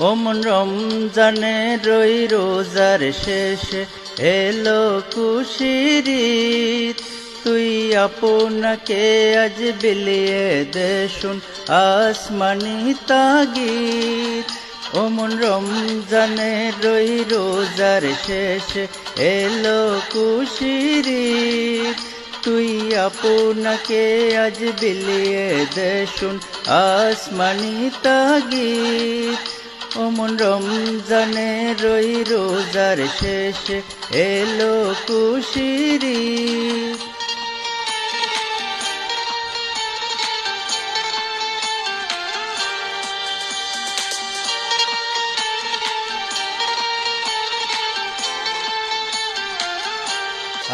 ওমন রমজানে রই রোজার শেষে এলো খুশির ঈদ। তুই আপনাকে আজ বিলিয়ে দে শুন আসমানি তাগিদ। ওমন রমজানে রই রোজার শেষে এলো খুশির ঈদ। তুই আপনাকে আজ বিলিয়ে দে শুন আসমানি তাগিদ। ওমন রমজানে রই রোজার শেষে এলো খুশির ঈদ।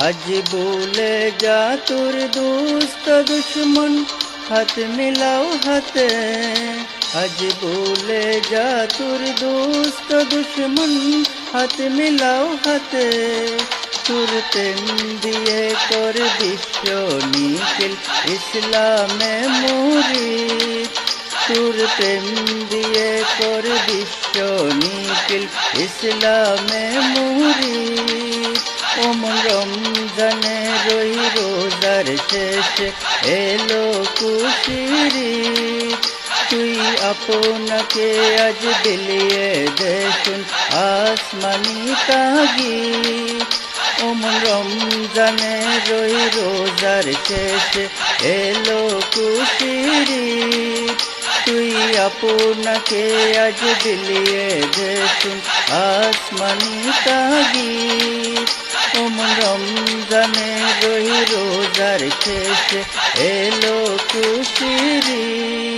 আজ ভুলে যা তোর দোস্ত দুশ্মন, হাত মিলাও হাতে। আজ ভুলে যা তোর দোস্ত দুশ্মন, হাত মিলাও হাতে। তোর প্রেম দিয়ে কর বিশ্ব নিখিল ইসলামে মুরিদ। তোর প্রেম দিয়ে কর বিশ্ব নিখিল ইসলামে মুরিদ। ওমন রমজানে রই রোজার শেষে এলো খুশির ঈদ। তুই আপনাকে আজ বিলিয়ে দে শুন আসমানি তাগিদ। ওমন রমজানে রই রোজার শেষে এলো খুশির ঈদ। তুই আপনাকে আজ বিলিয়ে দে শুন আসমানি তাগিদ। ওমন রমজানে রই রোজার শেষে এলো খুশির ঈদ।